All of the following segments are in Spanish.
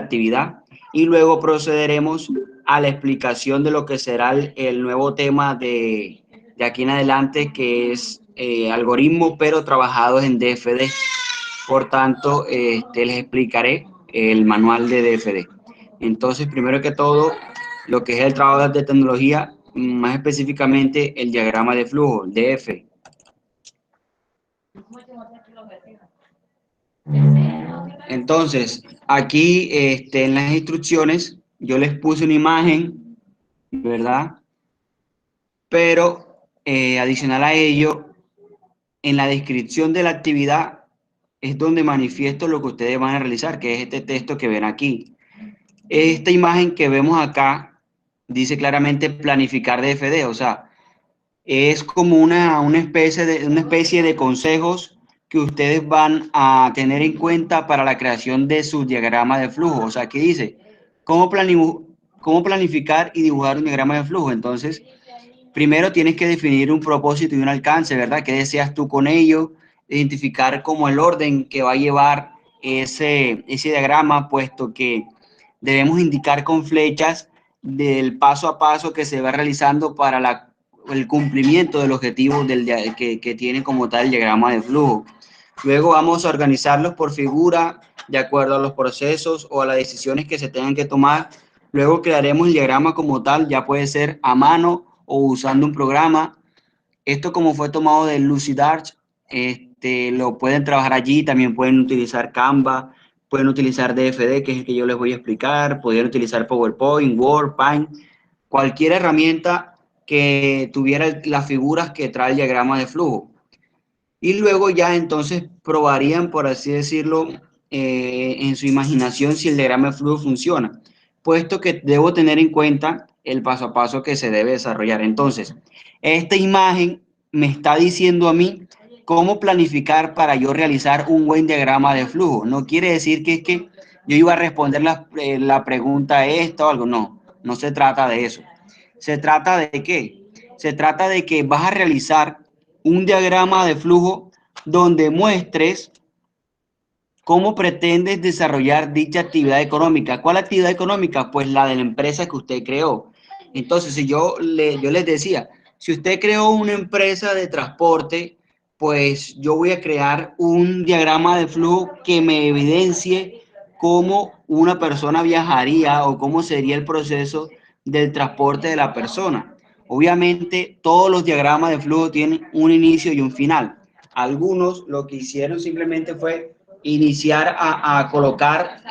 actividad y luego procederemos a la explicación de lo que será el nuevo tema de aquí en adelante, que es algoritmo, pero trabajados en DFD. Por tanto, les explicaré el manual de DFD. Entonces, primero que todo, lo que es el trabajo de tecnología, más específicamente el diagrama de flujo, DF. Entonces, aquí en las instrucciones, yo les puse una imagen, ¿verdad? Pero adicional a ello, en la descripción de la actividad es donde manifiesto lo que ustedes van a realizar, que es este texto que ven aquí. Esta imagen que vemos acá dice claramente planificar DFD, o sea, es como una especie de consejos que ustedes van a tener en cuenta para la creación de su diagrama de flujo. O sea, aquí dice, ¿cómo, cómo planificar y dibujar un diagrama de flujo? Entonces, primero tienes que definir un propósito y un alcance, ¿verdad? ¿Qué deseas tú con ello? Identificar como el orden que va a llevar ese diagrama, puesto que debemos indicar con flechas del paso a paso que se va realizando para el cumplimiento del objetivo que tiene como tal el diagrama de flujo. Luego vamos a organizarlos por figura, de acuerdo a los procesos o a las decisiones que se tengan que tomar. Luego crearemos el diagrama como tal, ya puede ser a mano o usando un programa. Esto como fue tomado de LucidArch, lo pueden trabajar allí, también pueden utilizar Canva, pueden utilizar DFD, que es el que yo les voy a explicar, pueden utilizar PowerPoint, Word, Paint, cualquier herramienta que tuviera las figuras que trae el diagrama de flujo. Y luego ya entonces probarían, por así decirlo, en su imaginación si el diagrama de flujo funciona, puesto que debo tener en cuenta el paso a paso que se debe desarrollar. Entonces, esta imagen me está diciendo a mí cómo planificar para yo realizar un buen diagrama de flujo. No quiere decir que es que yo iba a responder la pregunta esta o algo, no, no se trata de eso. ¿Se trata de qué? Se trata de que vas a realizar un diagrama de flujo donde muestres cómo pretendes desarrollar dicha actividad económica. ¿Cuál actividad económica? Pues la de la empresa que usted creó. Entonces, si yo les decía, si usted creó una empresa de transporte, pues yo voy a crear un diagrama de flujo que me evidencie cómo una persona viajaría o cómo sería el proceso del transporte de la persona. Obviamente, todos los diagramas de flujo tienen un inicio y un final. Algunos lo que hicieron simplemente fue iniciar a colocar,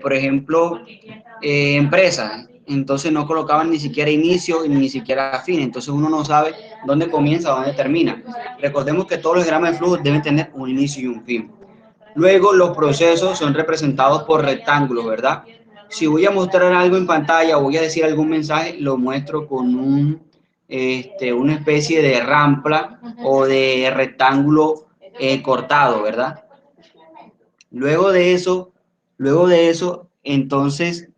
por ejemplo, empresas. Entonces no colocaban ni siquiera inicio ni siquiera fin. Entonces uno no sabe dónde comienza, dónde termina. Recordemos que todos los diagramas de flujo deben tener un inicio y un fin. Luego los procesos son representados por rectángulos, ¿verdad? Si voy a mostrar algo en pantalla o voy a decir algún mensaje, lo muestro con una especie de rampla o de rectángulo cortado, ¿verdad? Luego de eso, entonces,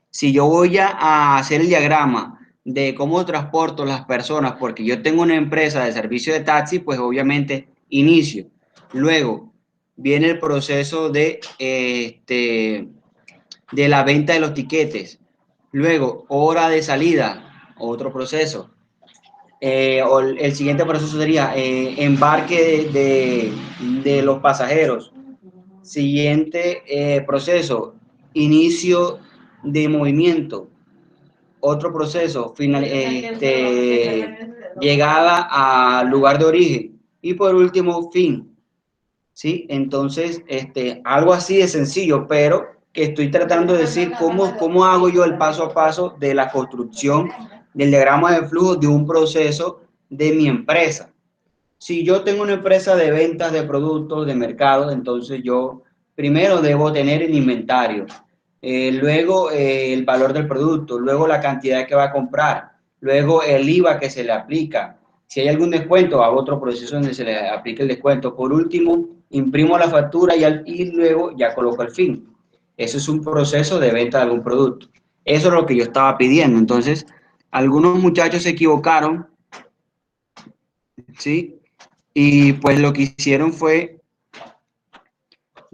si yo voy a hacer el diagrama de cómo transporto las personas, porque yo tengo una empresa de servicio de taxi, pues obviamente inicio. Luego viene el proceso de la venta de los tiquetes. Luego, hora de salida, otro proceso. O el siguiente proceso sería embarque de los pasajeros. Siguiente proceso, inicio de movimiento. Otro proceso, llegada al lugar de origen. Y por último, fin. ¿Sí? Entonces, algo así de sencillo, pero que estoy tratando de decir cómo hago yo el paso a paso de la construcción del diagrama de flujo de un proceso de mi empresa. Si yo tengo una empresa de ventas de productos, de mercado, entonces yo primero debo tener el inventario, luego el valor del producto, luego la cantidad que va a comprar, luego el IVA que se le aplica. Si hay algún descuento, hago otro proceso donde se le aplique el descuento. Por último, imprimo la factura y luego ya coloco el fin. Eso es un proceso de venta de algún producto. Eso es lo que yo estaba pidiendo. Entonces, algunos muchachos se equivocaron, ¿sí? Y pues lo que hicieron fue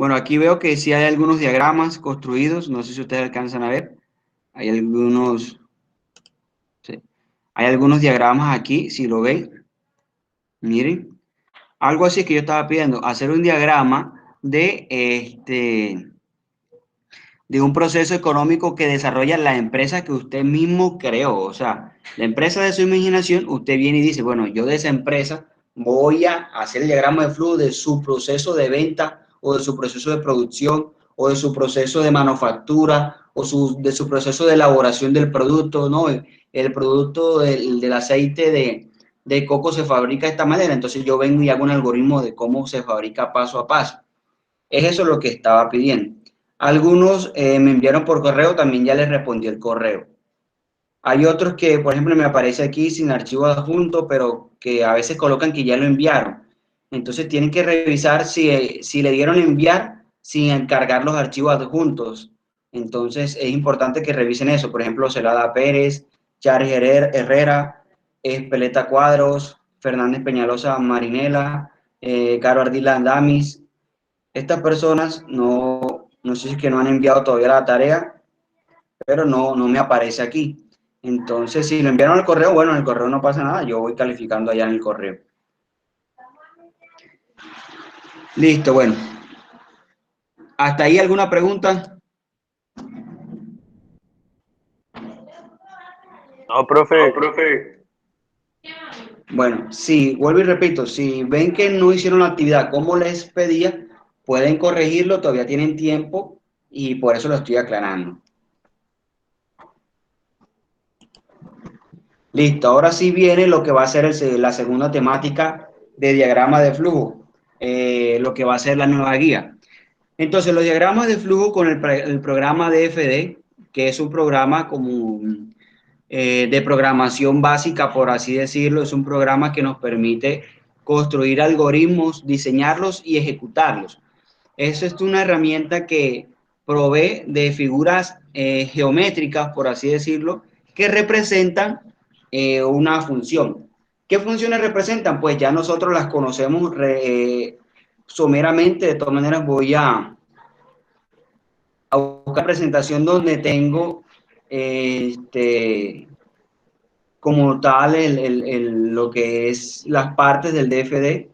Bueno, aquí veo que sí hay algunos diagramas construidos, no sé si ustedes alcanzan a ver. Hay algunos, sí, hay algunos diagramas aquí, si lo ven, miren. Algo así que yo estaba pidiendo, hacer un diagrama de un proceso económico que desarrolla la empresa que usted mismo creó. O sea, la empresa de su imaginación, usted viene y dice, bueno, yo de esa empresa voy a hacer el diagrama de flujo de su proceso de venta o de su proceso de producción o de su proceso de manufactura o de su proceso de elaboración del producto, ¿no? El producto del aceite de coco se fabrica de esta manera, entonces yo vengo y hago un algoritmo de cómo se fabrica paso a paso. Es eso lo que estaba pidiendo. Algunos me enviaron por correo, también ya les respondí el correo. Hay otros que, por ejemplo, me aparece aquí sin archivo adjunto, pero que a veces colocan que ya lo enviaron. Entonces tienen que revisar si le dieron enviar sin encargar los archivos adjuntos. Entonces es importante que revisen eso. Por ejemplo, Celada Pérez, Char Herrera, Espeleta Cuadros, Fernández Peñalosa Marinela, Caro Ardila Andamis. Estas personas no sé si es que no han enviado todavía la tarea, pero no me aparece aquí. Entonces, si lo enviaron al correo, bueno, en el correo no pasa nada, yo voy calificando allá en el correo. Listo, bueno. ¿Hasta ahí alguna pregunta? No, No, profe. profe. Bueno, sí, vuelvo y repito, si ven que no hicieron la actividad como les pedía, pueden corregirlo, todavía tienen tiempo y por eso lo estoy aclarando. Listo, ahora sí viene lo que va a ser la segunda temática de diagrama de flujo, lo que va a ser la nueva guía. Entonces, los diagramas de flujo con el programa DFD, que es un programa como de programación básica, por así decirlo, es un programa que nos permite construir algoritmos, diseñarlos y ejecutarlos. Eso es una herramienta que provee de figuras geométricas, por así decirlo, que representan una función. ¿Qué funciones representan? Pues ya nosotros las conocemos someramente. De todas maneras voy a buscar presentación donde tengo como tal lo que es las partes del DFD.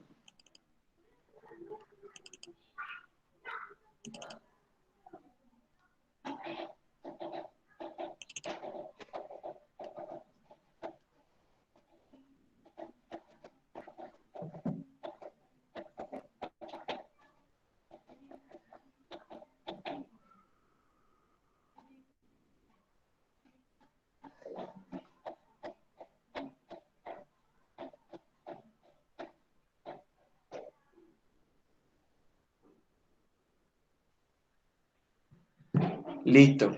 Listo.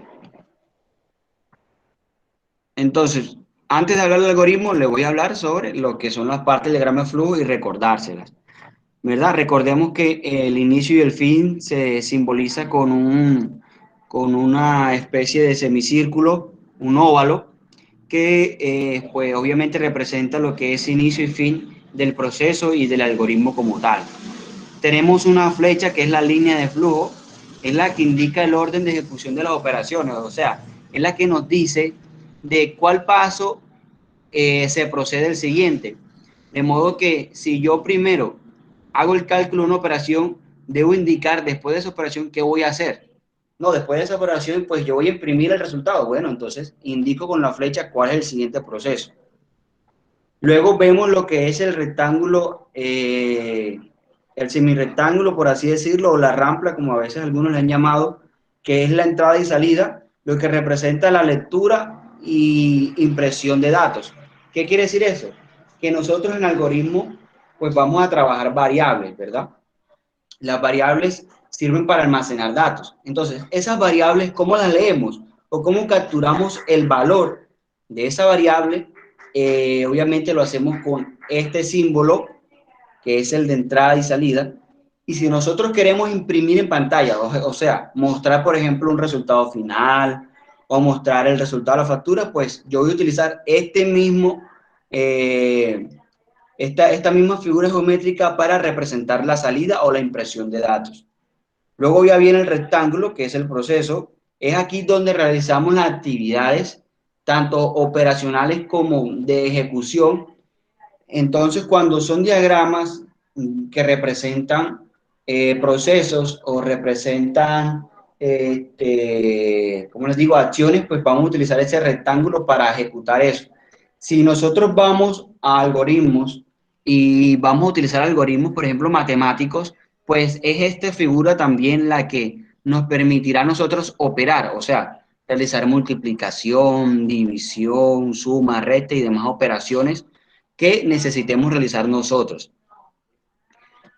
Entonces, antes de hablar del algoritmo, le voy a hablar sobre lo que son las partes del diagrama de flujo y recordárselas, ¿verdad? Recordemos que el inicio y el fin se simboliza con una especie de semicírculo, un óvalo, que pues obviamente representa lo que es inicio y fin del proceso y del algoritmo como tal. Tenemos una flecha que es la línea de flujo, es la que indica el orden de ejecución de las operaciones, o sea, es la que nos dice de cuál paso se procede el siguiente. De modo que si yo primero hago el cálculo de una operación, debo indicar después de esa operación qué voy a hacer. No, después de esa operación, pues yo voy a imprimir el resultado. Bueno, entonces indico con la flecha cuál es el siguiente proceso. Luego vemos lo que es el rectángulo, el semirrectángulo, por así decirlo, o la rampla, como a veces algunos le han llamado, que es la entrada y salida, lo que representa la lectura y impresión de datos. ¿Qué quiere decir eso? Que nosotros en algoritmo, pues vamos a trabajar variables, ¿verdad? Las variables sirven para almacenar datos. Entonces, esas variables, ¿cómo las leemos? O cómo capturamos el valor de esa variable. Obviamente lo hacemos con este símbolo, que es el de entrada y salida. Y si nosotros queremos imprimir en pantalla, o sea, mostrar, por ejemplo, un resultado final o mostrar el resultado de la factura, pues yo voy a utilizar esta misma figura geométrica para representar la salida o la impresión de datos. Luego ya viene el rectángulo, que es el proceso. Es aquí donde realizamos las actividades, tanto operacionales como de ejecución. Entonces, cuando son diagramas que representan procesos o representan, como les digo, acciones, pues vamos a utilizar ese rectángulo para ejecutar eso. Si nosotros vamos a algoritmos y vamos a utilizar algoritmos, por ejemplo, matemáticos, pues es esta figura también la que nos permitirá a nosotros operar, o sea, realizar multiplicación, división, suma, resta y demás operaciones que necesitemos realizar nosotros.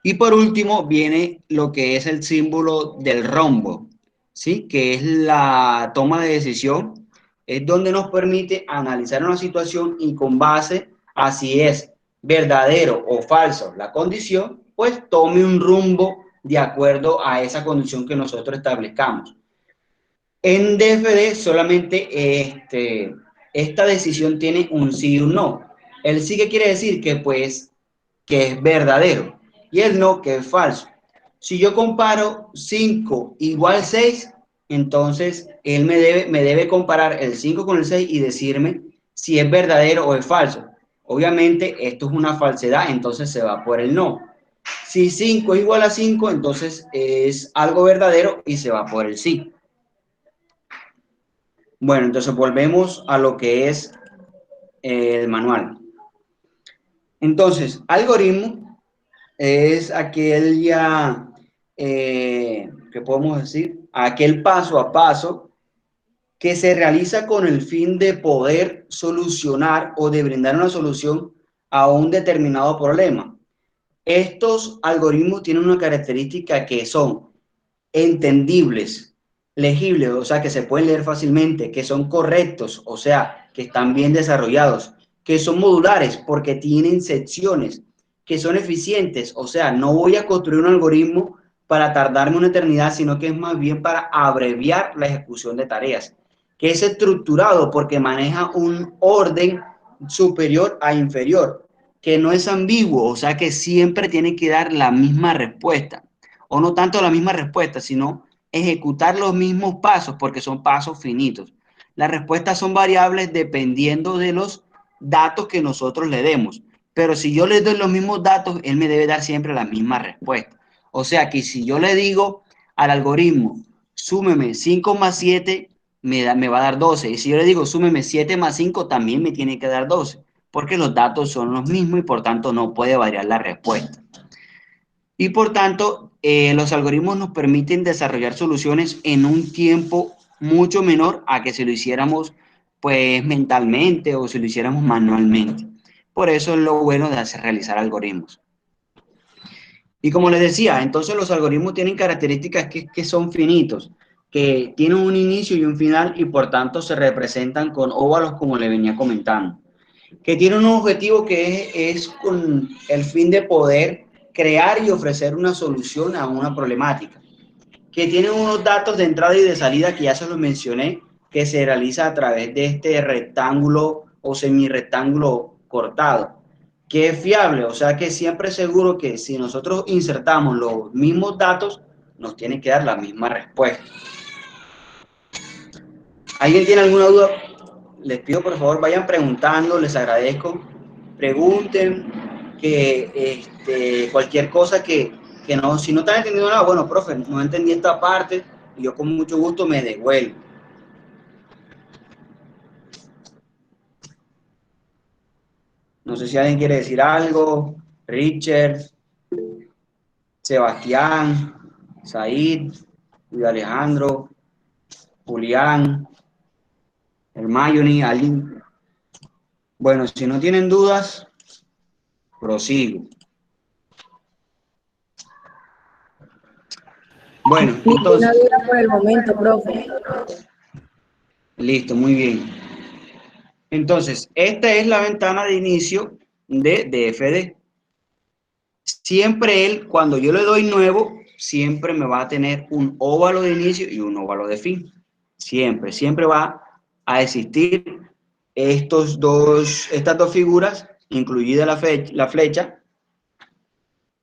Y por último viene lo que es el símbolo del rombo, ¿sí? Que es la toma de decisión, es donde nos permite analizar una situación y con base a si es verdadero o falso la condición, pues tome un rumbo de acuerdo a esa condición que nosotros establezcamos. En DFD solamente esta decisión tiene un sí y un no. El sí que quiere decir que pues que es verdadero y el no que es falso. Si yo comparo 5 igual 6, entonces él me debe comparar el 5 con el 6 y decirme si es verdadero o es falso. Obviamente esto es una falsedad, entonces se va por el no. Si 5 es igual a 5, entonces es algo verdadero y se va por el sí. Bueno, entonces volvemos a lo que es el manual. Entonces, algoritmo es aquel ya, ¿qué podemos decir? Aquel paso a paso que se realiza con el fin de poder solucionar o de brindar una solución a un determinado problema. Estos algoritmos tienen una característica que son entendibles, legibles, o sea, que se pueden leer fácilmente, que son correctos, o sea, que están bien desarrollados, que son modulares porque tienen secciones, que son eficientes, o sea, no voy a construir un algoritmo para tardarme una eternidad, sino que es más bien para abreviar la ejecución de tareas, que es estructurado porque maneja un orden superior a inferior, que no es ambiguo, o sea, que siempre tiene que dar la misma respuesta o no tanto la misma respuesta, sino ejecutar los mismos pasos porque son pasos finitos. Las respuestas son variables dependiendo de los datos que nosotros le demos. Pero si yo le doy los mismos datos, él me debe dar siempre la misma respuesta. O sea que si yo le digo al algoritmo, súmeme 5 más 7, me va a dar 12. Y si yo le digo, súmeme 7 más 5, también me tiene que dar 12. Porque los datos son los mismos y por tanto no puede variar la respuesta. Y por tanto, los algoritmos nos permiten desarrollar soluciones en un tiempo mucho menor a que si lo hiciéramos pues mentalmente o si lo hiciéramos manualmente. Por eso es lo bueno de hacer realizar algoritmos. Y como les decía, entonces los algoritmos tienen características que son finitos, que tienen un inicio y un final y por tanto se representan con óvalos como le venía comentando, que tiene un objetivo que es con el fin de poder crear y ofrecer una solución a una problemática, que tiene unos datos de entrada y de salida que ya se los mencioné, que se realiza a través de este rectángulo o semirrectángulo cortado, que es fiable, o sea que siempre es seguro que si nosotros insertamos los mismos datos, nos tiene que dar la misma respuesta. ¿Alguien tiene alguna duda? Les pido por favor vayan preguntando, les agradezco. Pregunten que cualquier cosa que no, si no están entendiendo nada, bueno, profe, no entendí esta parte, y yo con mucho gusto me devuelvo. No sé si alguien quiere decir algo. Richard, Sebastián, Said, Luis Alejandro, Julián, Hermione, alguien. Bueno, si no tienen dudas, prosigo. Bueno, Ninguna entonces, duda por el momento, profe. listo, muy bien. Entonces, esta es la ventana de inicio de DFD. Siempre él, cuando yo le doy nuevo, siempre me va a tener un óvalo de inicio y un óvalo de fin. Siempre, siempre va a existir estas dos figuras, incluida la flecha,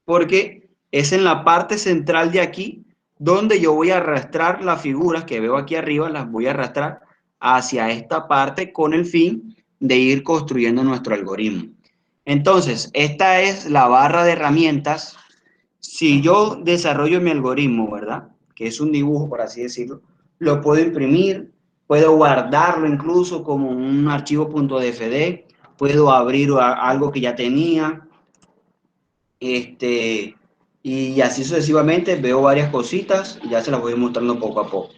porque es en la parte central de aquí donde yo voy a arrastrar las figuras que veo aquí arriba, las voy a arrastrar hacia esta parte con el fin de ir construyendo nuestro algoritmo. Entonces, esta es la barra de herramientas. Si yo desarrollo mi algoritmo, ¿verdad? Que es un dibujo, por así decirlo, lo puedo imprimir, puedo guardarlo incluso como un archivo .dfd, puedo abrir algo que ya tenía, y así sucesivamente. Veo varias cositas y ya se las voy mostrando poco a poco.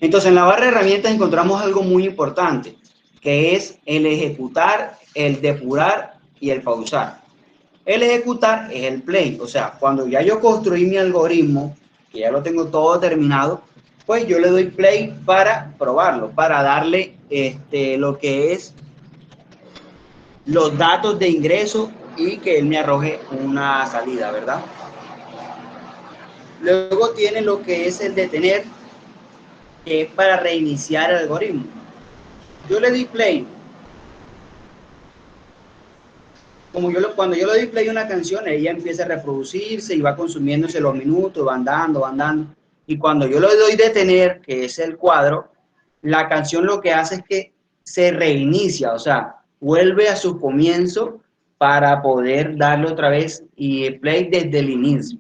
Entonces, en la barra de herramientas encontramos algo muy importante, que es el ejecutar, el depurar y el pausar. El ejecutar es el play, o sea, cuando ya yo construí mi algoritmo, que ya lo tengo todo terminado, pues yo le doy play para probarlo, para darle lo que es los datos de ingreso y que él me arroje una salida, ¿verdad? Luego tiene lo que es el detener, que es para reiniciar el algoritmo. Yo le di play. Cuando yo le doy play a una canción, ella empieza a reproducirse y va consumiéndose los minutos, van dando, van dando. Y cuando yo le doy detener, que es el cuadro, la canción lo que hace es que se reinicia, o sea, vuelve a su comienzo para poder darle otra vez y play desde el inicio.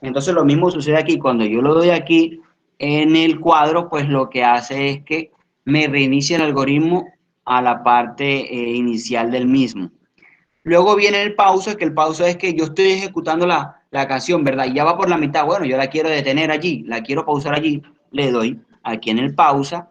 Entonces lo mismo sucede aquí. Cuando yo lo doy aquí en el cuadro, pues lo que hace es que me reinicia el algoritmo a la parte inicial del mismo. Luego viene el pausa, que el pausa es que yo estoy ejecutando la canción, ¿verdad? Y ya va por la mitad. Bueno, yo la quiero detener allí, la quiero pausar allí. Le doy aquí en el pausa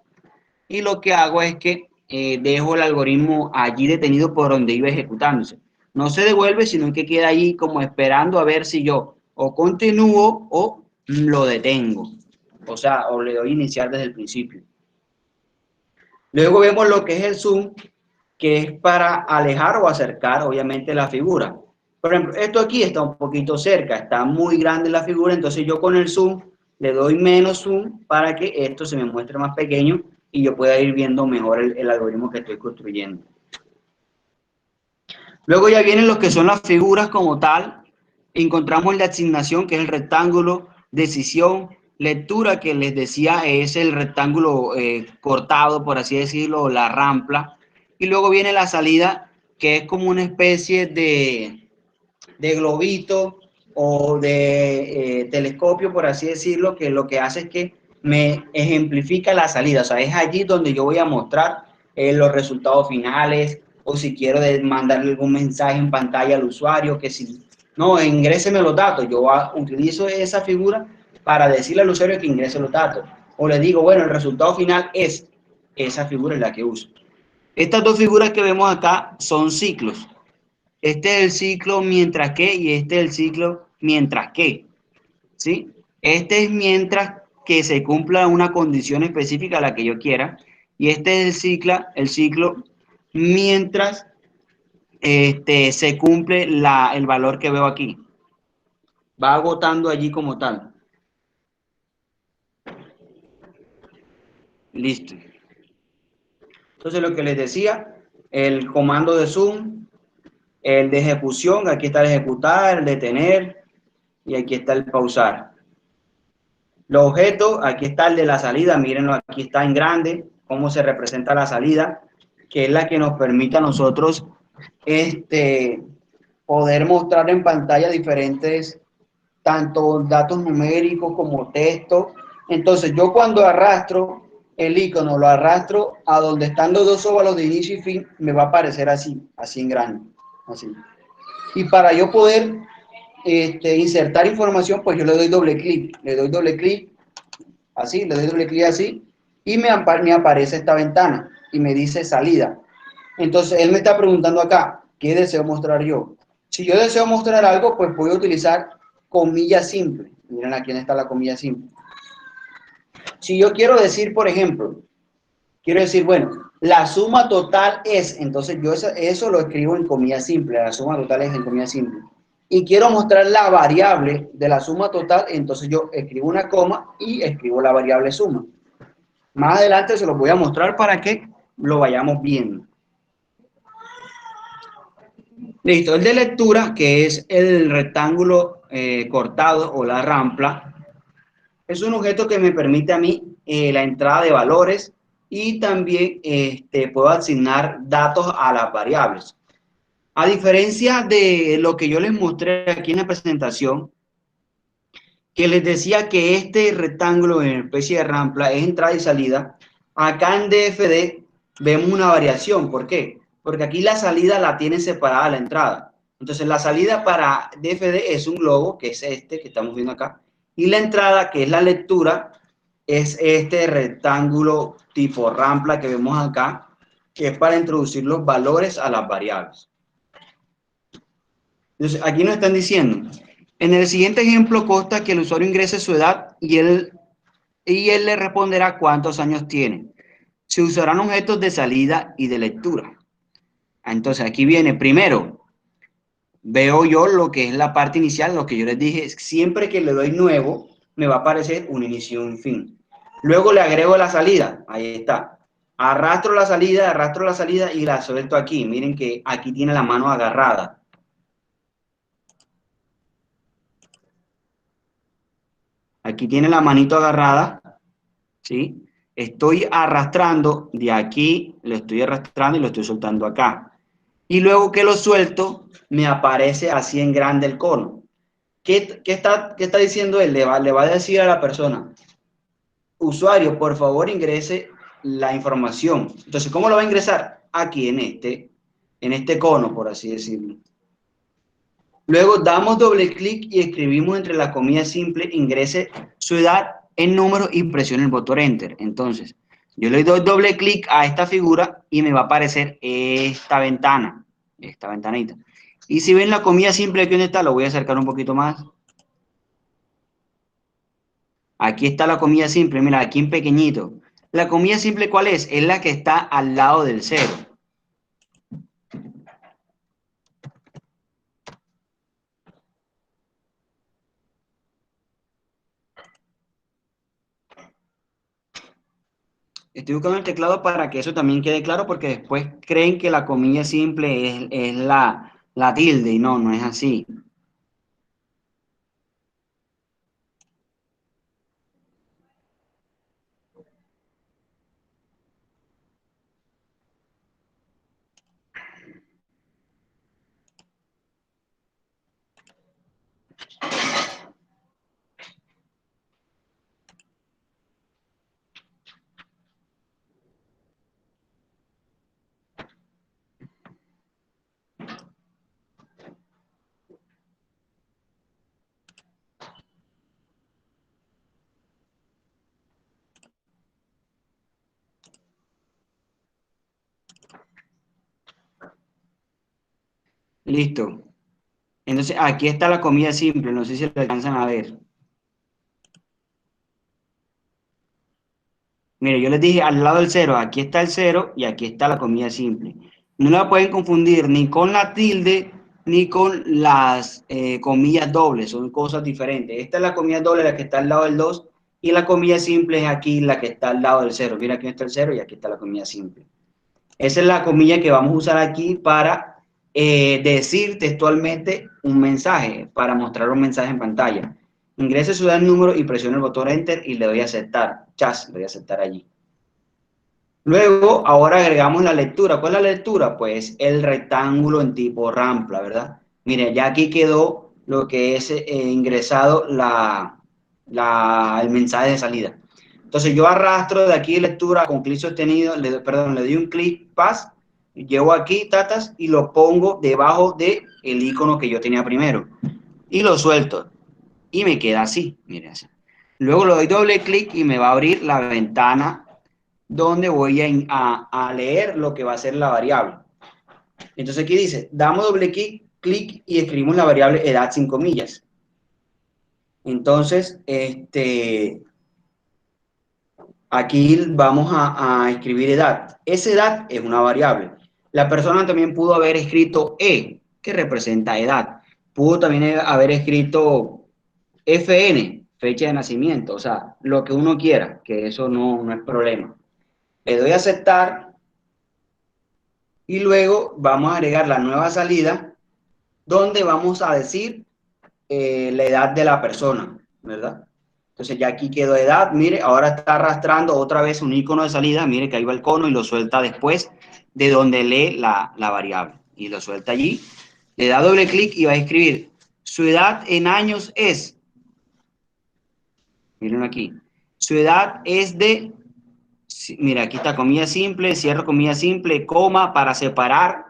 y lo que hago es que dejo el algoritmo allí detenido por donde iba ejecutándose. No se devuelve, sino que queda ahí como esperando a ver si yo o continúo o lo detengo. O sea, o le doy iniciar desde el principio. Luego vemos lo que es el zoom, que es para alejar o acercar, obviamente, la figura. Por ejemplo, esto aquí está un poquito cerca, está muy grande la figura, entonces yo con el zoom le doy menos zoom para que esto se me muestre más pequeño y yo pueda ir viendo mejor el algoritmo que estoy construyendo. Luego ya vienen los que son las figuras como tal. Encontramos la asignación, que es el rectángulo, decisión, lectura, que les decía es el rectángulo cortado, por así decirlo, la rampla. Y luego viene la salida, que es como una especie de globito o de telescopio, por así decirlo, que lo que hace es que me ejemplifica la salida. O sea, es allí donde yo voy a mostrar los resultados finales, o si quiero mandarle algún mensaje en pantalla al usuario, que si no, ingréseme los datos, yo utilizo esa figura para decirle al usuario que ingrese los datos. O le digo, bueno, el resultado final es esa figura en la que uso. Estas dos figuras que vemos acá son ciclos. Este es el ciclo mientras que y este es el ciclo mientras que, ¿sí? Este es mientras que se cumpla una condición específica a la que yo quiera, y este es el ciclo mientras se cumple el valor que veo aquí. Va agotando allí como tal. Listo. Entonces lo que les decía, el comando de zoom, el de ejecución, aquí está el ejecutar, el detener y aquí está el pausar. Los objetos, aquí está el de la salida, mírenlo, aquí está en grande, cómo se representa la salida, que es la que nos permite a nosotros poder mostrar en pantalla diferentes, tanto datos numéricos como texto. Entonces yo cuando arrastro el icono, lo arrastro a donde están los dos óvalos de inicio y fin, me va a aparecer así, así en grande, así. Y para yo poder insertar información, pues yo le doy doble clic, así, le doy doble clic así, y me aparece esta ventana y me dice salida. Entonces él me está preguntando acá, ¿qué deseo mostrar yo? Si yo deseo mostrar algo, pues voy a utilizar comilla simple. Miren aquí está la comilla simple. Si yo quiero decir, por ejemplo, quiero decir, bueno, la suma total es, entonces yo eso lo escribo en comilla simple, la suma total es en comilla simple. Y quiero mostrar la variable de la suma total, entonces yo escribo una coma y escribo la variable suma. Más adelante se los voy a mostrar para que lo vayamos viendo. Listo, el de lectura, que es el rectángulo cortado o la rampla. Es un objeto que me permite a mí la entrada de valores y también puedo asignar datos a las variables. A diferencia de lo que yo les mostré aquí en la presentación, que les decía que este rectángulo en especie de rampla es entrada y salida, acá en DFD vemos una variación. ¿Por qué? Porque aquí la salida la tiene separada la entrada. Entonces la salida para DFD es un globo, que es este que estamos viendo acá, y la entrada, que es la lectura, es este rectángulo tipo rampla que vemos acá, que es para introducir los valores a las variables. Entonces, aquí nos están diciendo, en el siguiente ejemplo consta que el usuario ingrese su edad y él le responderá cuántos años tiene. Se usarán objetos de salida y de lectura. Entonces, aquí viene primero, veo yo lo que es la parte inicial, lo que yo les dije, siempre que le doy nuevo, me va a aparecer un inicio y un fin. Luego le agrego la salida, ahí está. Arrastro la salida y la suelto aquí. Miren que aquí tiene la mano agarrada. Aquí tiene la manito agarrada, ¿sí? Estoy arrastrando de aquí, lo estoy arrastrando y lo estoy soltando acá. Y luego que lo suelto, me aparece así en grande el cono. ¿Qué está diciendo él? Le va a decir a la persona, usuario, por favor ingrese la información. Entonces, ¿cómo lo va a ingresar? Aquí en este cono, por así decirlo. Luego damos doble clic y escribimos entre la comillas simple, ingrese su edad en número y presione el botón Enter. Entonces, yo le doy doble clic a esta figura y me va a aparecer esta ventana, esta ventanita. Y si ven la comilla simple aquí donde está, lo voy a acercar un poquito más. Aquí está la comilla simple, mira, aquí en pequeñito. La comilla simple, ¿cuál es? Es la que está al lado del cero. Estoy buscando el teclado para que eso también quede claro, porque después creen que la comilla simple es la tilde, y no, no es así. Listo. Entonces, aquí está la comilla simple, no sé si lo alcanzan a ver. Mire, yo les dije al lado del cero, aquí está el cero y aquí está la comilla simple. No la pueden confundir ni con la tilde ni con las comillas dobles, son cosas diferentes. Esta es la comilla doble, la que está al lado del 2, y la comilla simple es aquí, la que está al lado del cero. Mira, aquí está el cero y aquí está la comilla simple. Esa es la comilla que vamos a usar aquí para decir textualmente un mensaje, para mostrar un mensaje en pantalla. Ingrese su número y presione el botón Enter y le doy a aceptar. Chas, le doy a aceptar allí. Luego, ahora agregamos la lectura. ¿Cuál es la lectura? Pues el rectángulo en tipo rampla, ¿verdad? Mire, ya aquí quedó lo que es ingresado el mensaje de salida. Entonces yo arrastro de aquí lectura con clic sostenido, le doy un clic, paz, llevo aquí, tatas, y lo pongo debajo del icono que yo tenía primero. Y lo suelto. Y me queda así, mire así. Luego le doy doble clic y me va a abrir la ventana donde voy a leer lo que va a ser la variable. Entonces aquí dice, damos doble clic y escribimos la variable edad sin comillas. Entonces, aquí vamos a escribir edad. Esa edad es una variable. La persona también pudo haber escrito E, que representa edad. Pudo también haber escrito FN, fecha de nacimiento. O sea, lo que uno quiera, que eso no es problema. Le doy a aceptar y luego vamos a agregar la nueva salida donde vamos a decir la edad de la persona, ¿verdad? Entonces ya aquí quedó edad, mire, ahora está arrastrando otra vez un icono de salida, mire que ahí va el cono y lo suelta después de donde lee la variable. Y lo suelta allí, le da doble clic y va a escribir, su edad en años es, miren aquí, su edad es de, mira, aquí está comilla simple, cierro comilla simple, coma para separar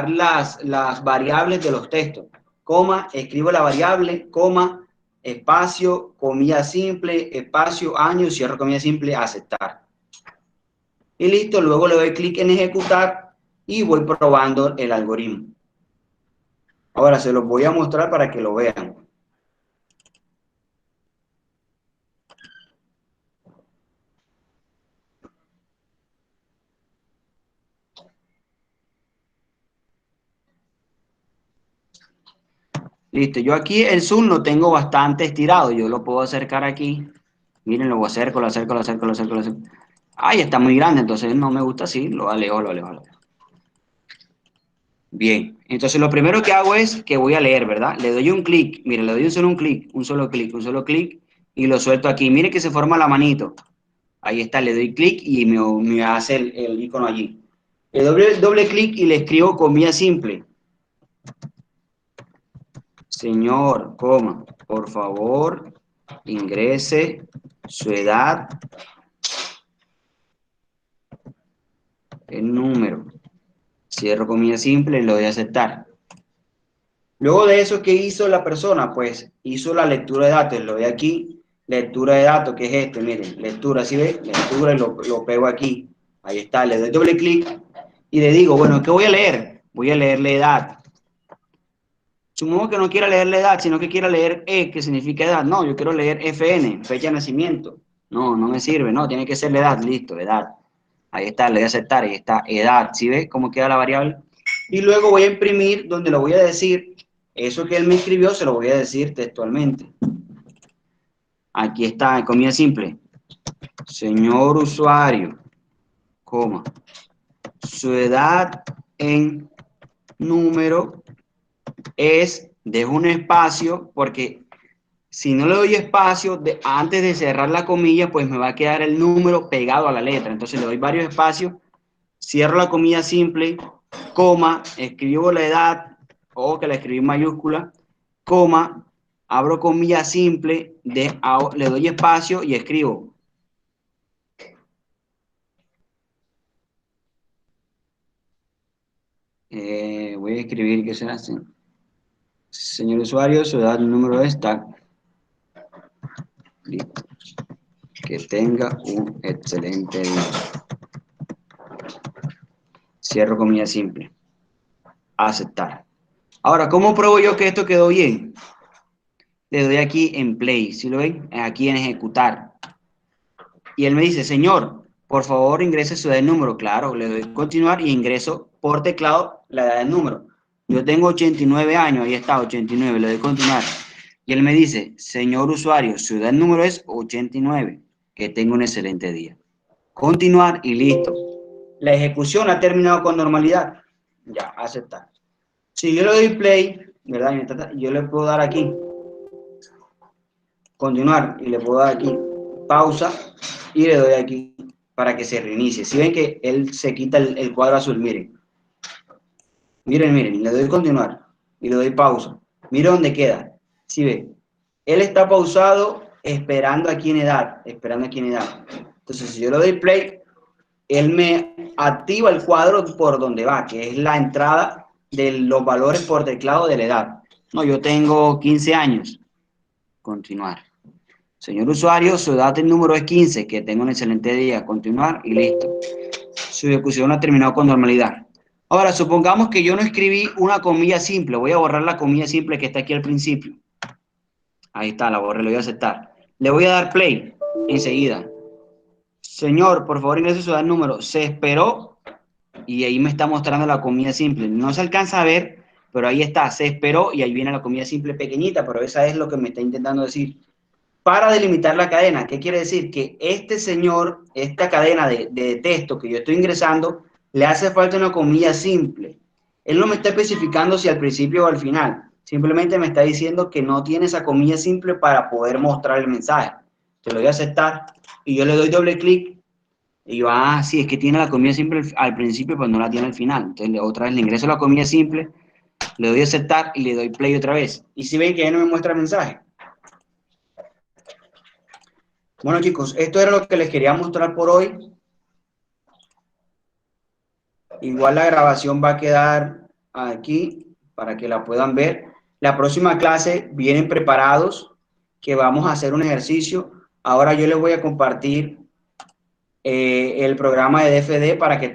las variables de los textos. Coma, escribo la variable, coma, espacio, comilla simple, espacio, año, cierro comilla simple, aceptar. Y listo, luego le doy clic en ejecutar y voy probando el algoritmo. Ahora se los voy a mostrar para que lo vean. Listo, yo aquí el zoom lo tengo bastante estirado, yo lo puedo acercar aquí. Miren, lo acerco, lo acerco, lo acerco, lo acerco, lo acerco. Ay, está muy grande, entonces no me gusta así, lo alejo, lo alejo, lo alejo. Bien, entonces lo primero que hago es que voy a leer, ¿verdad? Le doy un clic, miren, le doy un solo clic, y lo suelto aquí. Miren que se forma la manito. Ahí está, le doy clic y me hace el icono allí. Le doy doble clic y le escribo comilla simple. Señor, coma, por favor, ingrese su edad, el número. Cierro comilla simple y lo doy a aceptar. Luego de eso, ¿qué hizo la persona? Pues hizo la lectura de datos. Lo ve aquí, lectura de datos, que es este, miren, lectura, ¿sí ve? Lectura y lo pego aquí. Ahí está, le doy doble clic y le digo, bueno, ¿qué voy a leer? Voy a leer la edad. Supongo que no quiera leer la edad, sino que quiera leer E, que significa edad. No, yo quiero leer FN, fecha de nacimiento. No, no me sirve, no, tiene que ser la edad, listo, edad. Ahí está, le voy a aceptar, ahí está, edad, ¿sí ves cómo queda la variable? Y luego voy a imprimir donde lo voy a decir, eso que él me escribió se lo voy a decir textualmente. Aquí está, comida simple. Señor usuario, coma, su edad en número es, dejo un espacio, porque si no le doy espacio antes de cerrar la comilla, pues me va a quedar el número pegado a la letra. Entonces le doy varios espacios, cierro la comilla simple, coma, escribo la edad, o que la escribí en mayúscula, coma, abro comilla simple, le doy espacio y escribo. Voy a escribir, ¿qué será? Señor usuario, su edad, el número está. Listo. Que tenga un excelente día. Cierro comilla simple. Aceptar. Ahora, ¿cómo pruebo yo que esto quedó bien? Le doy aquí en play, ¿sí lo ven? Aquí en ejecutar. Y él me dice, señor, por favor ingrese su edad de número. Claro, le doy continuar y ingreso por teclado la edad del número. Yo tengo 89 años, ahí está, 89, le doy continuar. Y él me dice, señor usuario, su edad del número es 89. Que tenga un excelente día. Continuar y listo. La ejecución ha terminado con normalidad. Ya, aceptar. Si yo le doy play, ¿verdad? Yo le puedo dar aquí, continuar, y le puedo dar aquí, pausa, y le doy aquí para que se reinicie. Si ven que él se quita el cuadro azul, miren. Miren, miren, le doy continuar y le doy pausa. Miren dónde queda. Si ven, él está pausado esperando aquí en edad, esperando aquí en edad. Entonces, si yo le doy play, él me activa el cuadro por donde va, que es la entrada de los valores por teclado de la edad. No, yo tengo 15 años. Continuar. Señor usuario, su edad del número es 15. Que tenga un excelente día. Continuar y listo. Su ejecución ha terminado con normalidad. Ahora, supongamos que yo no escribí una comilla simple. Voy a borrar la comilla simple que está aquí al principio. Ahí está, la borré, le voy a aceptar. Le voy a dar play enseguida. Señor, por favor ingrese su edad del número. Se esperó y ahí me está mostrando la comida simple. No se alcanza a ver, pero ahí está, se esperó y ahí viene la comida simple pequeñita, pero esa es lo que me está intentando decir. Para delimitar la cadena, ¿qué quiere decir? Que este señor, esta cadena de texto que yo estoy ingresando, le hace falta una comilla simple. Él no me está especificando si al principio o al final. Simplemente me está diciendo que no tiene esa comilla simple para poder mostrar el mensaje. Te lo doy a aceptar y yo le doy doble clic y yo, sí, es que tiene la comilla simple al principio, pero no la tiene al final. Entonces otra vez le ingreso la comilla simple, le doy a aceptar y le doy play otra vez. Y si ven que ya no me muestra el mensaje. Bueno, chicos, esto era lo que les quería mostrar por hoy. Igual la grabación va a quedar aquí para que la puedan ver. La próxima clase vienen preparados que vamos a hacer un ejercicio. Ahora yo les voy a compartir el programa de DFD para que